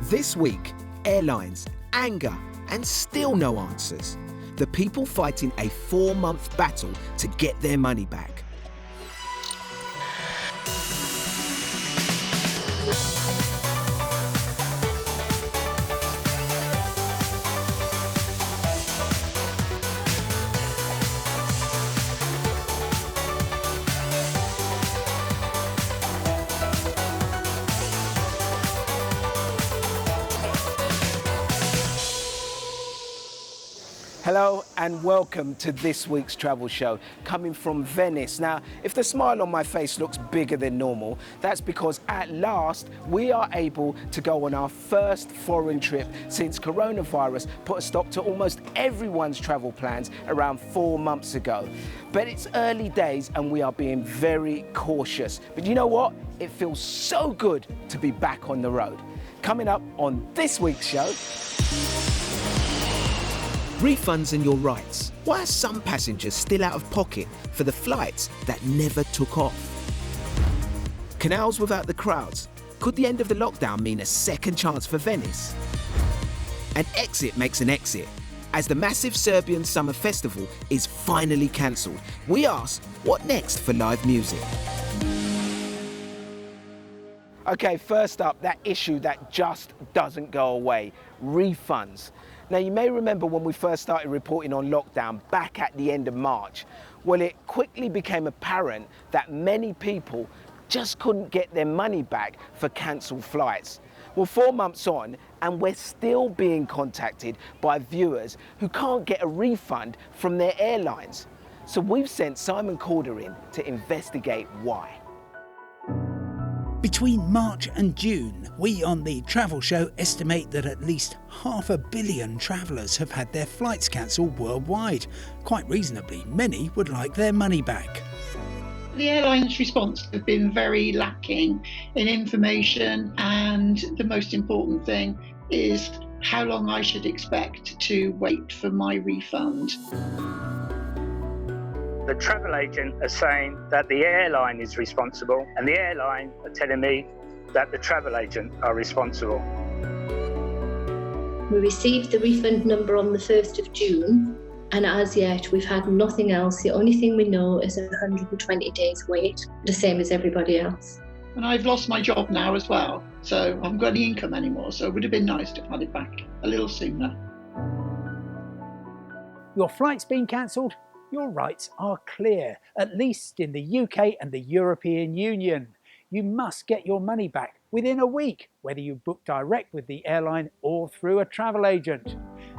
This week, airlines, anger, and still no answers. The people fighting a 4-month battle to get their money back. Hello and welcome to this week's travel show, coming from Venice. Now, if the smile on my face looks bigger than normal, that's because at last we are able to go on our first foreign trip since coronavirus put a stop to almost everyone's travel plans around 4 months ago. But it's early days and we are being very cautious. But you know what? It feels so good to be back on the road. Coming up on this week's show, refunds and your rights. Why are some passengers still out of pocket for the flights that never took off? Canals without the crowds. Could the end of the lockdown mean a second chance for Venice? An exit makes an exit. As the massive Serbian summer festival is finally cancelled, we ask, what next for live music? Okay, first up, that issue that just doesn't go away, refunds. Now, you may remember when we first started reporting on lockdown back at the end of March. Well, it quickly became apparent that many people just couldn't get their money back for cancelled flights. Well, 4 months on, and we're still being contacted by viewers who can't get a refund from their airlines. So we've sent Simon Calder in to investigate why. Between March and June, we on the Travel Show estimate that at least 500 million travellers have had their flights cancelled worldwide. Quite reasonably, many would like their money back. The airlines' response has been very lacking in information, and the most important thing is how long I should expect to wait for my refund. The travel agent are saying that the airline is responsible, and the airline are telling me that the travel agent are responsible. We received the refund number on the 1st of June, and as yet we've had nothing else. The only thing we know is a 120 days wait, the same as everybody else. And I've lost my job now as well, so I haven't got any income anymore, so it would have been nice to have had it back a little sooner. Your flight's been cancelled? Your rights are clear, at least in the UK and the European Union. You must get your money back within a week, whether you book direct with the airline or through a travel agent.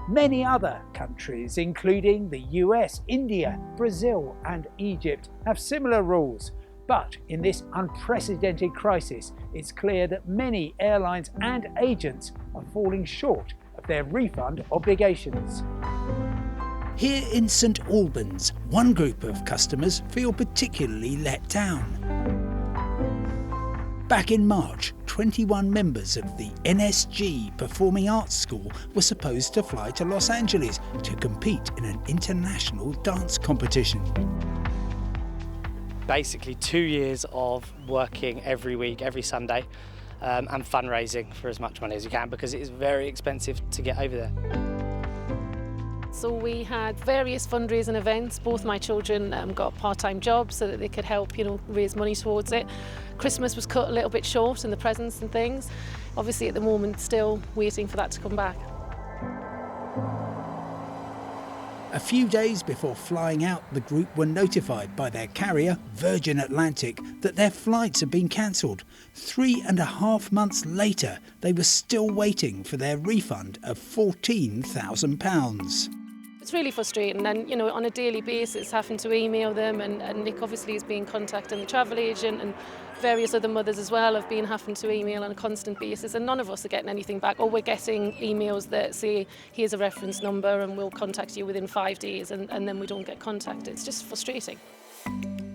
Many other countries, including the US, India, Brazil and Egypt, have similar rules. But in this unprecedented crisis, it's clear that many airlines and agents are falling short of their refund obligations. Here in St Albans, one group of customers feel particularly let down. Back in March, 21 members of the NSG Performing Arts School were supposed to fly to Los Angeles to compete in an international dance competition. Basically 2 years of working every week, every Sunday, and fundraising for as much money as you can, because it is very expensive to get over there. So we had various fundraising events. Both my children got part-time jobs so that they could help, raise money towards it. Christmas was cut a little bit short in the presents and things. Obviously at the moment still waiting for that to come back. A few days before flying out, the group were notified by their carrier, Virgin Atlantic, that their flights had been cancelled. 3.5 months later, they were still waiting for their refund of £14,000. It's really frustrating, and on a daily basis having to email them, and Nick obviously has been contacting the travel agent, and various other mothers as well have been having to email on a constant basis, and none of us are getting anything back. Or we're getting emails that say, here's a reference number and we'll contact you within 5 days, and then we don't get contacted. It's just frustrating.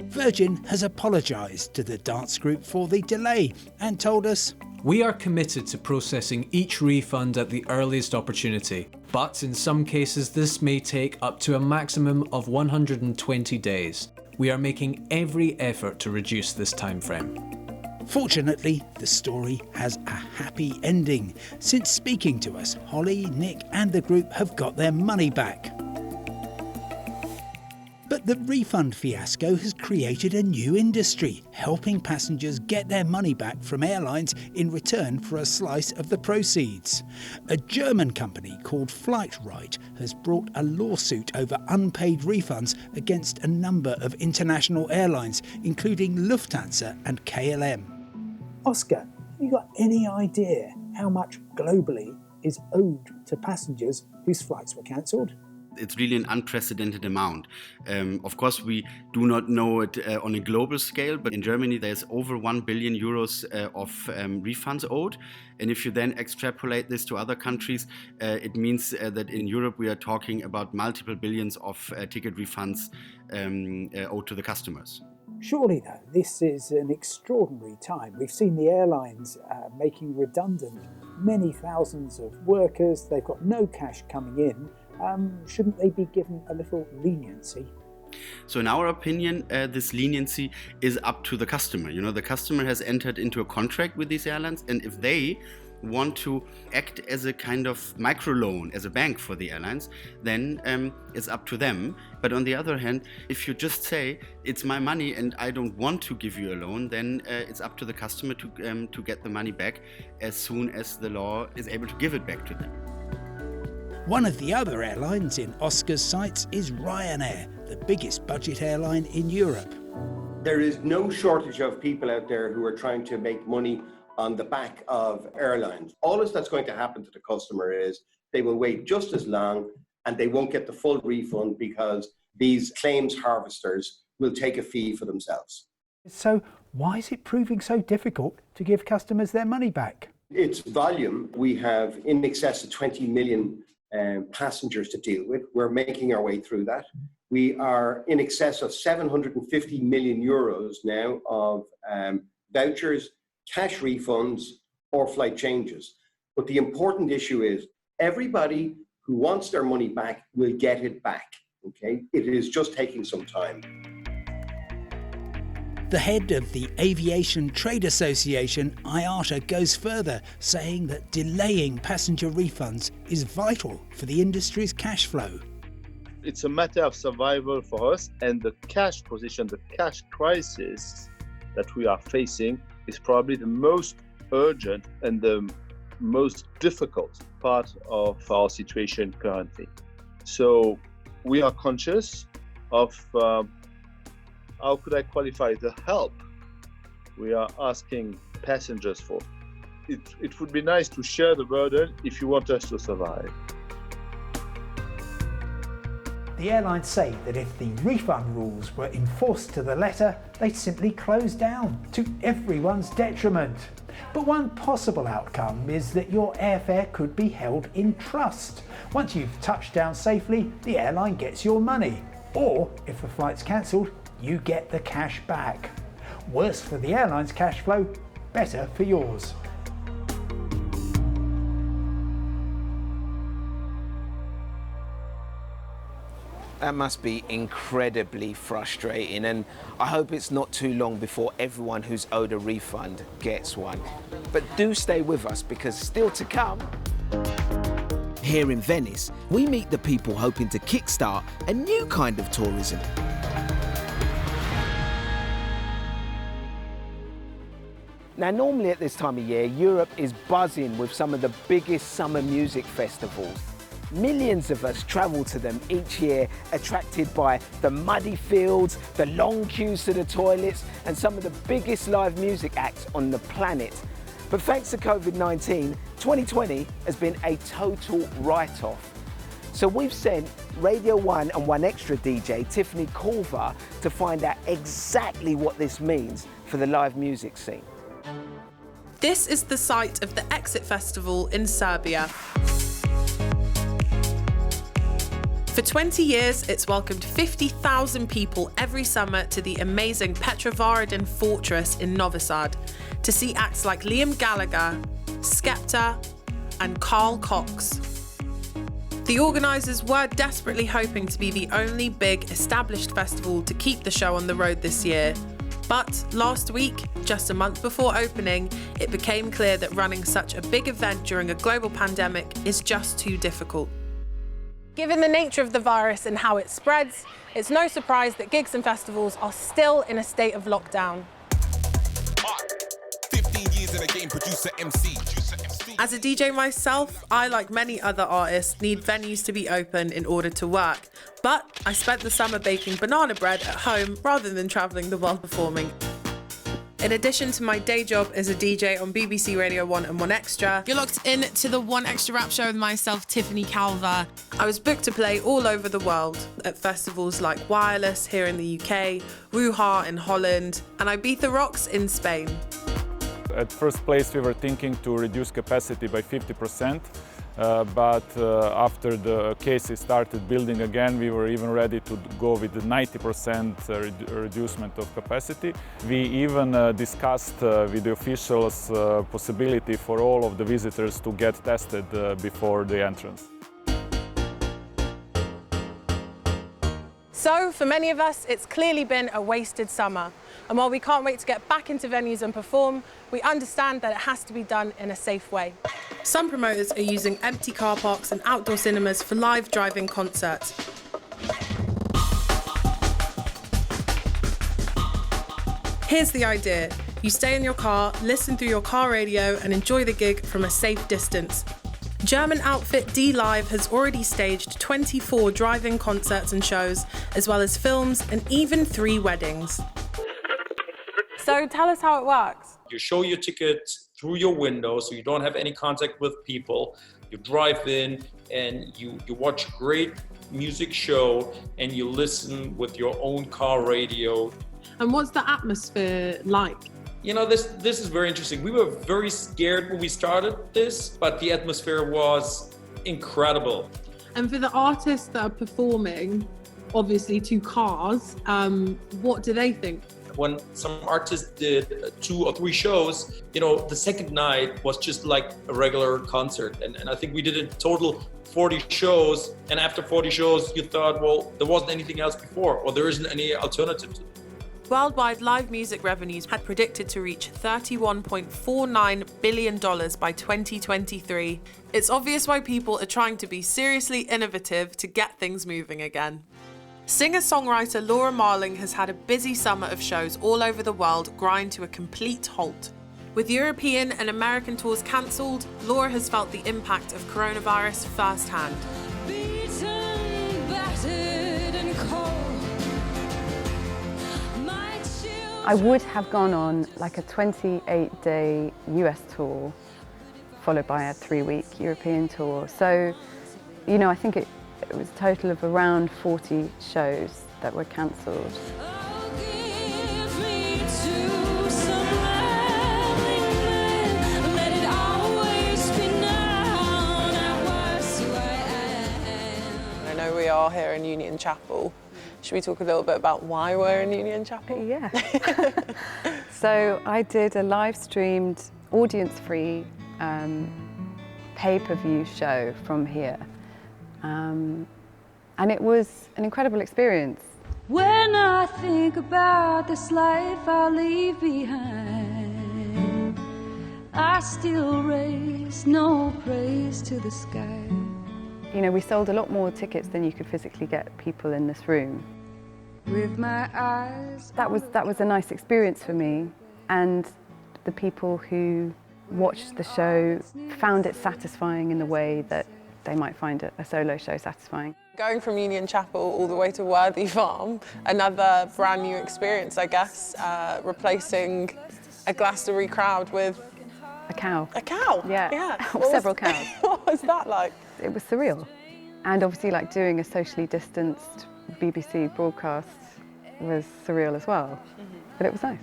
Virgin has apologised to the dance group for the delay and told us, "We are committed to processing each refund at the earliest opportunity, but in some cases this may take up to a maximum of 120 days. We are making every effort to reduce this time frame." Fortunately, the story has a happy ending. Since speaking to us, Holly, Nick and the group have got their money back. But the refund fiasco has created a new industry, helping passengers get their money back from airlines in return for a slice of the proceeds. A German company called Flightright has brought a lawsuit over unpaid refunds against a number of international airlines, including Lufthansa and KLM. Oscar, have you got any idea how much globally is owed to passengers whose flights were cancelled? It's really an unprecedented amount. Of course, we do not know it on a global scale, but in Germany there's over 1 billion euros of refunds owed. And if you then extrapolate this to other countries, it means that in Europe we are talking about multiple billions of ticket refunds owed to the customers. Surely, though, this is an extraordinary time. We've seen the airlines making redundant many thousands of workers. They've got no cash coming in. Shouldn't they be given a little leniency? So in our opinion, this leniency is up to the customer. You know, the customer has entered into a contract with these airlines, and if they want to act as a kind of microloan, as a bank for the airlines, then it's up to them. But on the other hand, if you just say, it's my money and I don't want to give you a loan, then it's up to the customer to get the money back as soon as the law is able to give it back to them. One of the other airlines in OSKAR's sights is Ryanair, the biggest budget airline in Europe. There is no shortage of people out there who are trying to make money on the back of airlines. All that's going to happen to the customer is they will wait just as long and they won't get the full refund because these claims harvesters will take a fee for themselves. So why is it proving so difficult to give customers their money back? It's volume. We have in excess of 20 million passengers to deal with. We're making our way through that. We are in excess of 750 million euros now of vouchers, cash refunds or flight changes. But the important issue is everybody who wants their money back will get it back. Okay? It is just taking some time. The head of the Aviation Trade Association, IATA, goes further, saying that delaying passenger refunds is vital for the industry's cash flow. It's a matter of survival for us, and the cash position, the cash crisis that we are facing is probably the most urgent and the most difficult part of our situation currently. So we are conscious of how could I qualify the help we are asking passengers for. It would be nice to share the burden if you want us to survive. The airlines say that if the refund rules were enforced to the letter, they'd simply close down, to everyone's detriment. But one possible outcome is that your airfare could be held in trust. Once you've touched down safely, the airline gets your money. Or, if the flight's cancelled, you get the cash back. Worse for the airline's cash flow, better for yours. That must be incredibly frustrating, and I hope it's not too long before everyone who's owed a refund gets one. But do stay with us, because still to come. Here in Venice, we meet the people hoping to kickstart a new kind of tourism. Now, normally at this time of year, Europe is buzzing with some of the biggest summer music festivals. Millions of us travel to them each year, attracted by the muddy fields, the long queues to the toilets, and some of the biggest live music acts on the planet. But thanks to COVID-19, 2020 has been a total write-off. So we've sent Radio 1 and 1Extra DJ Tiffany Calver to find out exactly what this means for the live music scene. This is the site of the Exit Festival in Serbia. For 20 years, it's welcomed 50,000 people every summer to the amazing Petrovaradin Fortress in Novi Sad to see acts like Liam Gallagher, Skepta, and Carl Cox. The organisers were desperately hoping to be the only big established festival to keep the show on the road this year, But last week, just a month before opening, it became clear that running such a big event during a global pandemic is just too difficult. Given the nature of the virus and how it spreads, it's no surprise that gigs and festivals are still in a state of lockdown. 15 years in the game, producer, MC. As a DJ myself, I, like many other artists, need venues to be open in order to work. But I spent the summer baking banana bread at home rather than travelling the world performing. In addition to my day job as a DJ on BBC Radio 1 and 1Extra, you're locked in to the 1Extra rap show with myself, Tiffany Calver. I was booked to play all over the world at festivals like Wireless here in the UK, Wuha in Holland, and Ibiza Rocks in Spain. At first place, we were thinking to reduce capacity by 50%, but after the cases started building again, we were even ready to go with the 90% reducement of capacity. We even discussed with the officials possibility for all of the visitors to get tested before the entrance. So, for many of us, it's clearly been a wasted summer. And while we can't wait to get back into venues and perform, we understand that it has to be done in a safe way. Some promoters are using empty car parks and outdoor cinemas for live drive-in concerts. Here's the idea. You stay in your car, listen through your car radio and enjoy the gig from a safe distance. German outfit D-Live has already staged 24 drive-in concerts and shows, as well as films and even 3 weddings. So tell us how it works. You show your ticket through your window, so you don't have any contact with people. You drive in and you watch a great music show and you listen with your own car radio. And what's the atmosphere like? You know, this is very interesting. We were very scared when we started this, but the atmosphere was incredible. And for the artists that are performing, obviously to cars, what do they think? When some artists did 2 or 3 shows, you know, the second night was just like a regular concert. And I think we did in total 40 shows. And after 40 shows, you thought, well, there wasn't anything else before, or there isn't any alternative to it. Worldwide live music revenues had predicted to reach $31.49 billion by 2023. It's obvious why people are trying to be seriously innovative to get things moving again. Singer-songwriter Laura Marling has had a busy summer of shows all over the world grind to a complete halt. With European and American tours cancelled, Laura has felt the impact of coronavirus firsthand. Beaten, battered and cold. I would have gone on like a 28-day US tour, followed by a 3-week European tour. So, you know, I think it was a total of around 40 shows that were cancelled. I know we are here in Union Chapel. Should we talk a little bit about why we're in Union Chapel? Yeah. So I did a live-streamed, audience-free, pay-per-view show from here. And it was an incredible experience. When I think about this life I'll leave behind, I still raise no praise to the sky. You know, we sold a lot more tickets than you could physically get people in this room. With my eyes. That was a nice experience for me, and the people who watched the show found it satisfying in the way that they might find a solo show satisfying. Going from Union Chapel all the way to Worthy Farm, another brand new experience, I guess, replacing a Glastonbury crowd with a cow. A cow? Yeah. Several cows. What was that like? It was surreal. And obviously, like, doing a socially distanced BBC broadcast was surreal as well. But it was nice.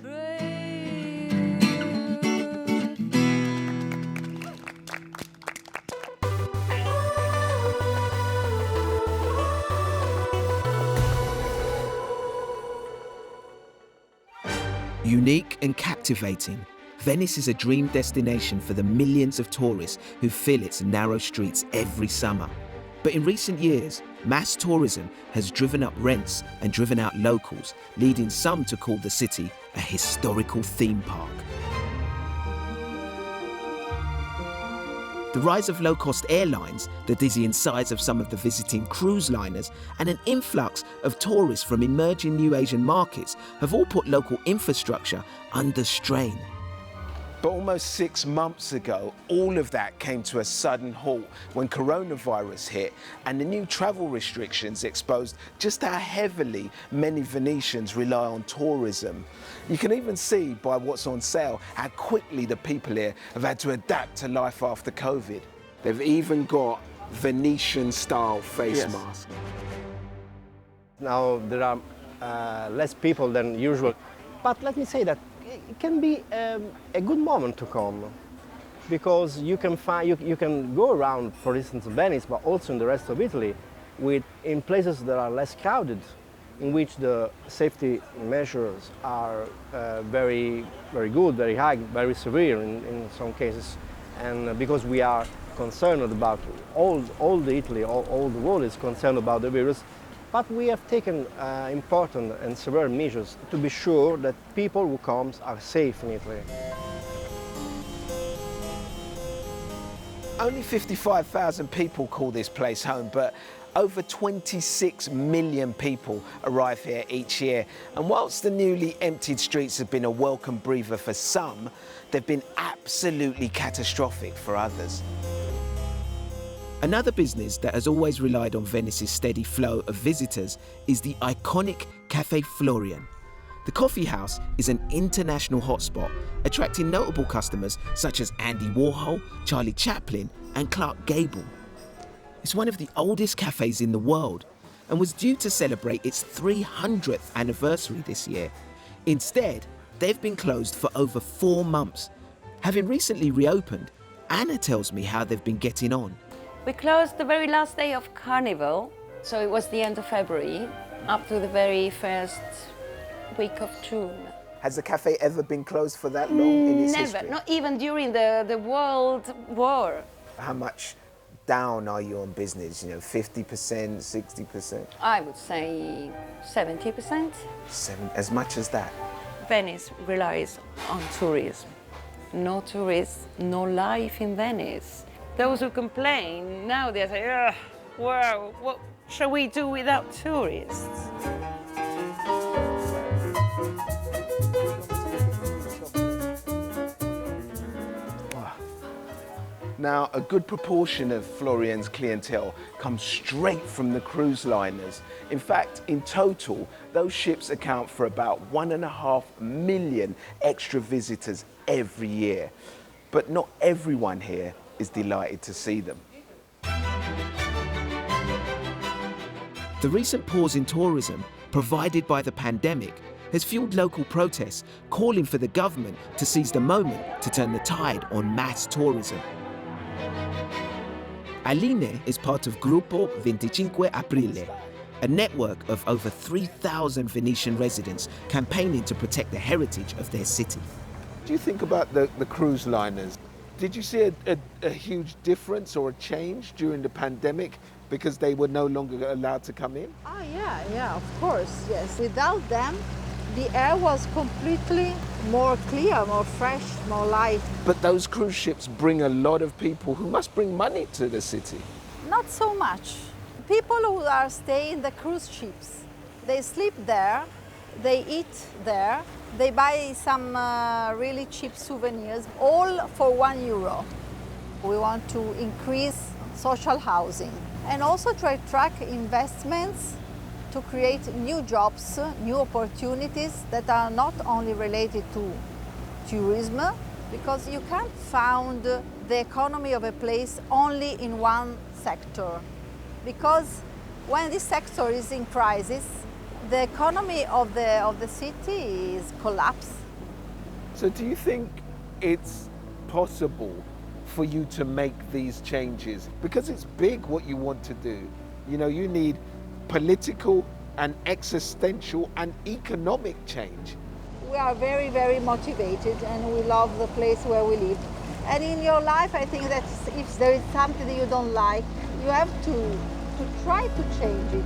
Unique and captivating, Venice is a dream destination for the millions of tourists who fill its narrow streets every summer. But in recent years, mass tourism has driven up rents and driven out locals, leading some to call the city a historical theme park. The rise of low-cost airlines, the dizzying size of some of the visiting cruise liners, and an influx of tourists from emerging new Asian markets have all put local infrastructure under strain. But almost 6 months ago, all of that came to a sudden halt when coronavirus hit and the new travel restrictions exposed just how heavily many Venetians rely on tourism. You can even see by what's on sale how quickly the people here have had to adapt to life after COVID. They've even got Venetian-style face masks. Now there are less people than usual, but let me say that it can be a good moment to come, because you can go around, for instance, Venice, but also in the rest of Italy, in places that are less crowded, in which the safety measures are very good, very high, very severe in some cases, and because we are concerned about all the Italy, all the world is concerned about the virus. But we have taken important and severe measures to be sure that people who come are safe in Italy. Only 55,000 people call this place home, but over 26 million people arrive here each year. And whilst the newly emptied streets have been a welcome breather for some, they've been absolutely catastrophic for others. Another business that has always relied on Venice's steady flow of visitors is the iconic Caffe Florian. The coffee house is an international hotspot, attracting notable customers such as Andy Warhol, Charlie Chaplin, and Clark Gable. It's one of the oldest cafes in the world and was due to celebrate its 300th anniversary this year. Instead, they've been closed for over 4 months. Having recently reopened, Anna tells me how they've been getting on. We closed the very last day of Carnival, so it was the end of February, up to the very first week of June. Has the cafe ever been closed for that long in its history? Never, not even during the World War. How much down are you on business? 50%, 60%? I would say 70%. As much as that? Venice relies on tourism. No tourists, no life in Venice. Those who complain, now they say, oh, wow, what shall we do without tourists? Now, a good proportion of Florian's clientele comes straight from the cruise liners. In fact, in total, those ships account for about 1.5 million extra visitors every year. But not everyone here is delighted to see them. The recent pause in tourism, provided by the pandemic, has fueled local protests calling for the government to seize the moment to turn the tide on mass tourism. Aline is part of Gruppo 25 Aprile, a network of over 3,000 Venetian residents campaigning to protect the heritage of their city. Do you think about the cruise liners? Did you see a huge difference or a change during the pandemic because they were no longer allowed to come in? Oh, yeah, of course, yes. Without them, the air was completely more clear, more fresh, more light. But those cruise ships bring a lot of people who must bring money to the city. Not so much. People who are staying in the cruise ships, they sleep there, they eat there, they buy some really cheap souvenirs, all for €1. We want to increase social housing and also to attract investments to create new jobs, new opportunities that are not only related to tourism, because you can't found the economy of a place only in one sector. Because when this sector is in crisis, the economy of the city is collapsed. So do you think it's possible for you to make these changes? Because it's big what you want to do. You need political and existential and economic change. We are very, very motivated and we love the place where we live. And in your life, I think that if there is something that you don't like, you have to try to change it.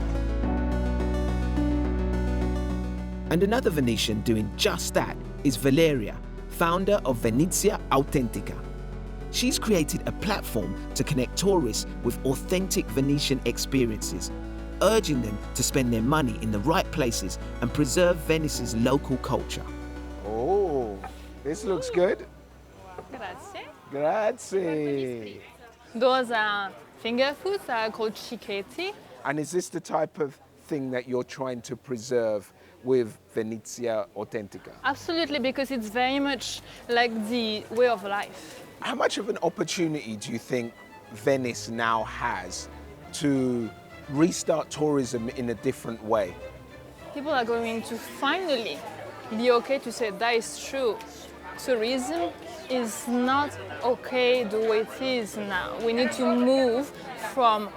And another Venetian doing just that is Valeria, founder of Venezia Autentica. She's created a platform to connect tourists with authentic Venetian experiences, urging them to spend their money in the right places and preserve Venice's local culture. Oh, this looks good. Grazie. Grazie. Those are finger foods that are called cicchetti. And is this the type of thing that you're trying to preserve with Venezia Autentica? Absolutely, because it's very much like the way of life. How much of an opportunity do you think Venice now has to restart tourism in a different way? People are going to finally be okay to say that is true. Tourism is not okay the way it is now. We need to move from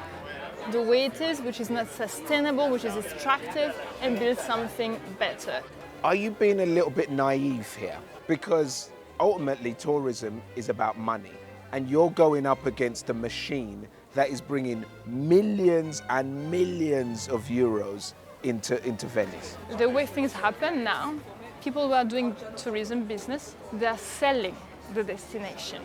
the way it is, which is not sustainable, which is extractive, and build something better. Are you being a little bit naive here? Because ultimately tourism is about money, and you're going up against a machine that is bringing millions and millions of euros into Venice. The way things happen now, people who are doing tourism business, they are selling the destination.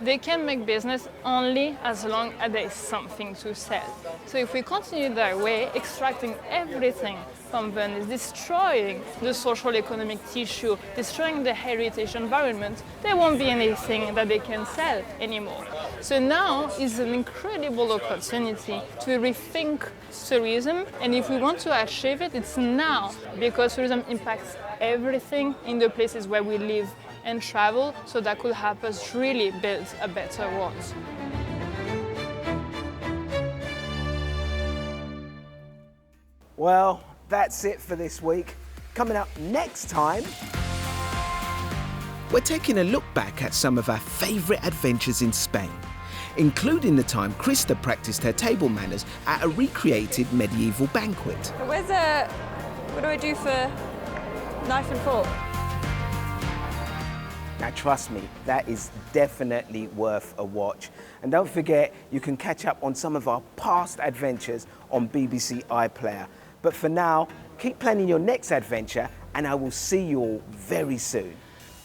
They can make business only as long as there is something to sell. So if we continue that way, extracting everything from Venice, destroying the social economic tissue, destroying the heritage environment, there won't be anything that they can sell anymore. So now is an incredible opportunity to rethink tourism, and if we want to achieve it, it's now, because tourism impacts everything in the places where we live and travel, so that could help us really build a better world. Well, that's it for this week. Coming up next time, we're taking a look back at some of our favourite adventures in Spain, including the time Krista practiced her table manners at a recreated medieval banquet. What do I do for knife and fork? now trust me, that is definitely worth a watch. And don't forget, you can catch up on some of our past adventures on BBC iPlayer. But for now, keep planning your next adventure, and I will see you all very soon.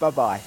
Bye-bye.